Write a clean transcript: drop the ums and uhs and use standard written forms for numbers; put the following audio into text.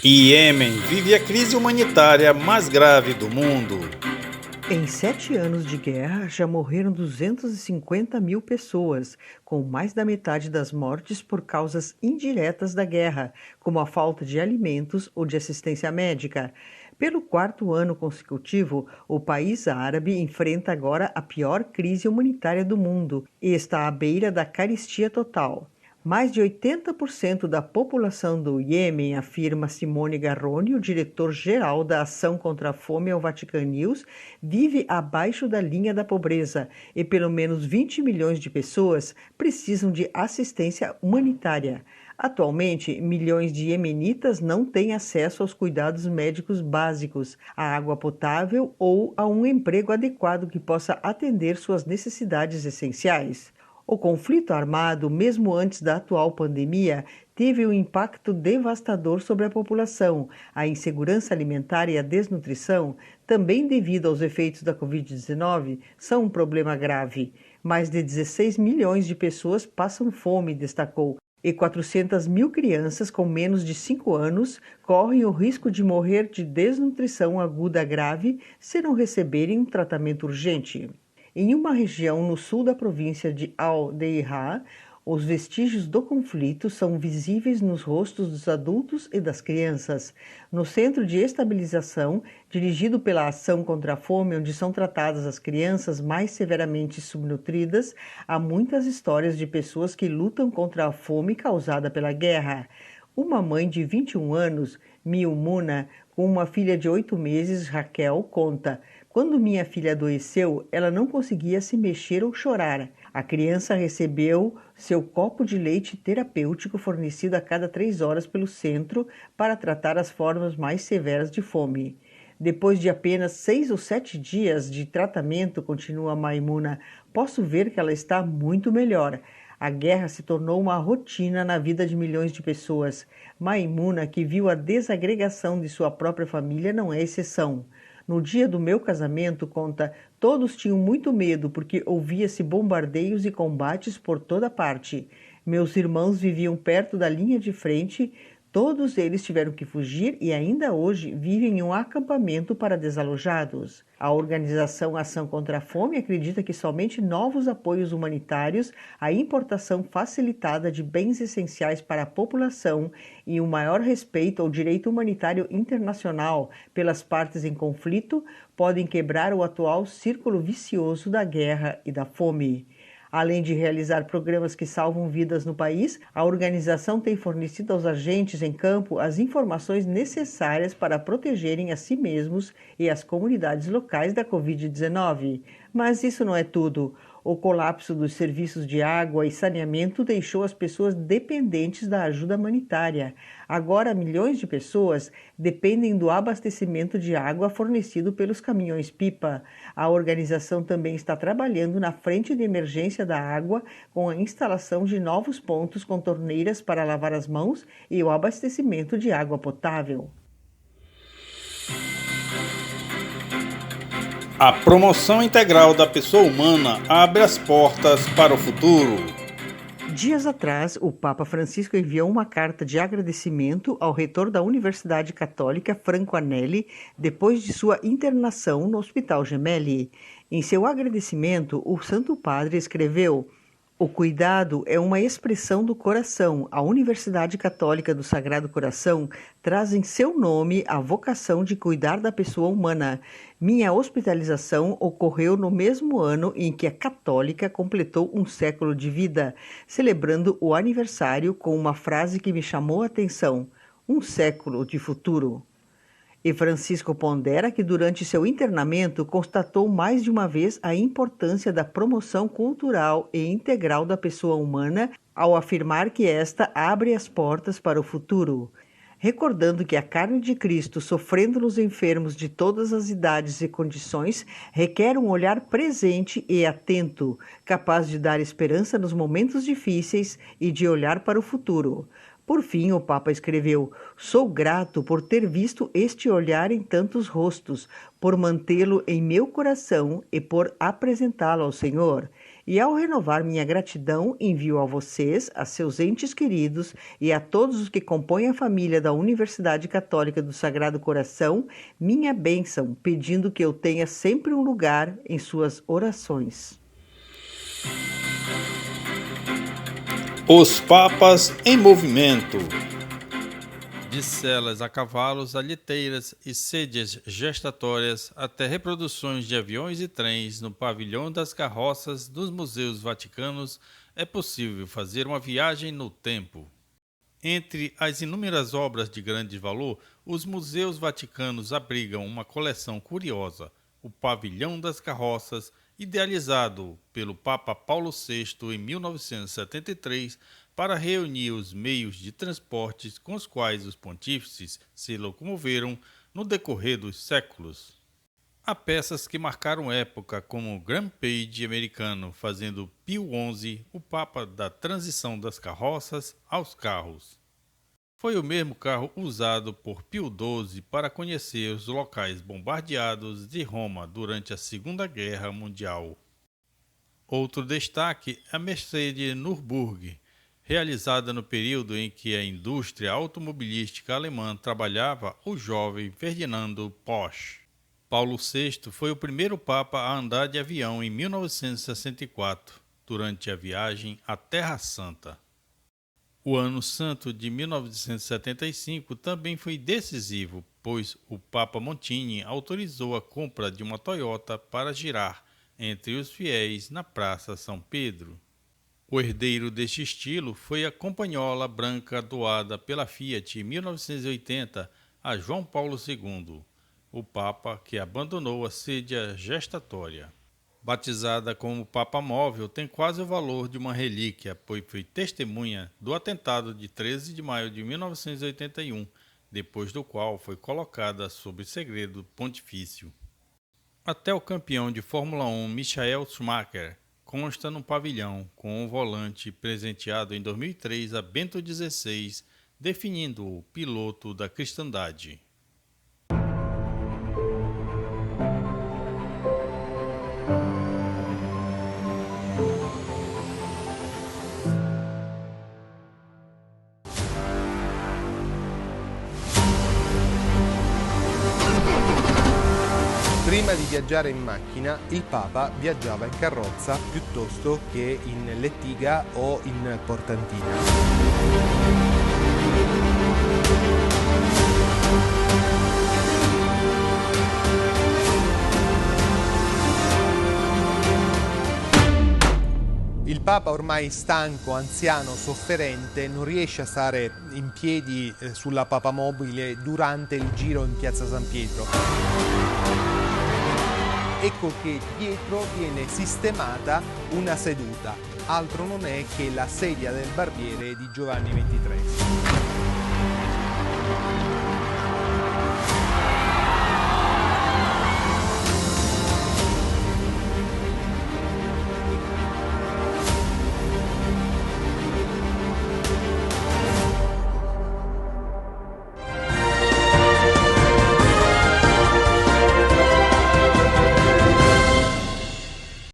Iêmen vive a crise humanitária mais grave do mundo. Em 7 anos de guerra, já morreram 250 mil pessoas, com mais da metade das mortes por causas indiretas da guerra, como a falta de alimentos ou de assistência médica. Pelo 4º ano consecutivo, o país árabe enfrenta agora a pior crise humanitária do mundo e está à beira da carestia total. Mais de 80% da população do Iêmen, afirma Simone Garrone, o diretor-geral da Ação contra a Fome ao Vatican News, vive abaixo da linha da pobreza e pelo menos 20 milhões de pessoas precisam de assistência humanitária. Atualmente, milhões de iemenitas não têm acesso aos cuidados médicos básicos, à água potável ou a um emprego adequado que possa atender suas necessidades essenciais. O conflito armado, mesmo antes da atual pandemia, teve um impacto devastador sobre a população. A insegurança alimentar e a desnutrição, também devido aos efeitos da Covid-19, são um problema grave. Mais de 16 milhões de pessoas passam fome, destacou, e 400 mil crianças com menos de 5 anos correm o risco de morrer de desnutrição aguda grave se não receberem um tratamento urgente. Em uma região no sul da província de Al-Deirah, os vestígios do conflito são visíveis nos rostos dos adultos e das crianças. No Centro de Estabilização, dirigido pela Ação contra a Fome, onde são tratadas as crianças mais severamente subnutridas, há muitas histórias de pessoas que lutam contra a fome causada pela guerra. Uma mãe de 21 anos, Miumuna, com uma filha de 8 meses, Raquel, conta: quando minha filha adoeceu, ela não conseguia se mexer ou chorar. A criança recebeu seu copo de leite terapêutico fornecido a cada 3 horas pelo centro para tratar as formas mais severas de fome. Depois de apenas 6 ou 7 dias de tratamento, continua Maimuna, posso ver que ela está muito melhor. A guerra se tornou uma rotina na vida de milhões de pessoas. Maimuna, que viu a desagregação de sua própria família, não é exceção. No dia do meu casamento, conta, todos tinham muito medo porque ouvia-se bombardeios e combates por toda parte. Meus irmãos viviam perto da linha de frente, todos eles tiveram que fugir e ainda hoje vivem em um acampamento para desalojados. A organização Ação contra a Fome acredita que somente novos apoios humanitários, a importação facilitada de bens essenciais para a população e um maior respeito ao direito humanitário internacional pelas partes em conflito podem quebrar o atual círculo vicioso da guerra e da fome. Além de realizar programas que salvam vidas no país, a organização tem fornecido aos agentes em campo as informações necessárias para protegerem a si mesmos e as comunidades locais da Covid-19. Mas isso não é tudo. O colapso dos serviços de água e saneamento deixou as pessoas dependentes da ajuda humanitária. Agora, milhões de pessoas dependem do abastecimento de água fornecido pelos caminhões-pipa. A organização também está trabalhando na frente de emergência da água com a instalação de novos pontos com torneiras para lavar as mãos e o abastecimento de água potável. A promoção integral da pessoa humana abre as portas para o futuro. Dias atrás, o Papa Francisco enviou uma carta de agradecimento ao reitor da Universidade Católica, Franco Anelli, depois de sua internação no Hospital Gemelli. Em seu agradecimento, o Santo Padre escreveu: o cuidado é uma expressão do coração. A Universidade Católica do Sagrado Coração traz em seu nome a vocação de cuidar da pessoa humana. Minha hospitalização ocorreu no mesmo ano em que a Católica completou um século de vida, celebrando o aniversário com uma frase que me chamou a atenção: um século de futuro. E Francisco pondera que durante seu internamento constatou mais de uma vez a importância da promoção cultural e integral da pessoa humana ao afirmar que esta abre as portas para o futuro. Recordando que a carne de Cristo, sofrendo nos enfermos de todas as idades e condições, requer um olhar presente e atento, capaz de dar esperança nos momentos difíceis e de olhar para o futuro. Por fim, o Papa escreveu: sou grato por ter visto este olhar em tantos rostos, por mantê-lo em meu coração e por apresentá-lo ao Senhor. E ao renovar minha gratidão, envio a vocês, a seus entes queridos e a todos os que compõem a família da Universidade Católica do Sagrado Coração, minha bênção, pedindo que eu tenha sempre um lugar em suas orações. Os Papas em Movimento. De celas a cavalos, a liteiras e sêdeas gestatórias, até reproduções de aviões e trens no pavilhão das carroças dos museus vaticanos, é possível fazer uma viagem no tempo. Entre as inúmeras obras de grande valor, os museus vaticanos abrigam uma coleção curiosa, o Pavilhão das Carroças, idealizado pelo Papa Paulo VI em 1973, para reunir os meios de transportes com os quais os pontífices se locomoveram no decorrer dos séculos. Há peças que marcaram época, como o Grand Page americano, fazendo Pio XI o Papa da transição das carroças aos carros. Foi o mesmo carro usado por Pio XII para conhecer os locais bombardeados de Roma durante a Segunda Guerra Mundial. Outro destaque é a Mercedes Nürburgring, realizada no período em que a indústria automobilística alemã trabalhava o jovem Ferdinando Porsche. Paulo VI foi o primeiro Papa a andar de avião em 1964, durante a viagem à Terra Santa. O Ano Santo de 1975 também foi decisivo, pois o Papa Montini autorizou a compra de uma Toyota para girar entre os fiéis na Praça São Pedro. O herdeiro deste estilo foi a Campagnola branca doada pela Fiat em 1980 a João Paulo II, o Papa que abandonou a sédia gestatória. Batizada como Papa Móvel, tem quase o valor de uma relíquia, pois foi testemunha do atentado de 13 de maio de 1981, depois do qual foi colocada sob segredo pontifício. Até o campeão de Fórmula 1 Michael Schumacher consta no pavilhão, com um volante presenteado em 2003 a Bento XVI, definindo-o piloto da cristandade. Prima di viaggiare in macchina, il Papa viaggiava in carrozza piuttosto che in lettiga o in portantina. Il Papa ormai stanco, anziano, sofferente, non riesce a stare in piedi sulla papamobile durante il giro in piazza San Pietro. Ecco che dietro viene sistemata una seduta, altro non è che la sedia del barbiere di Giovanni XXIII.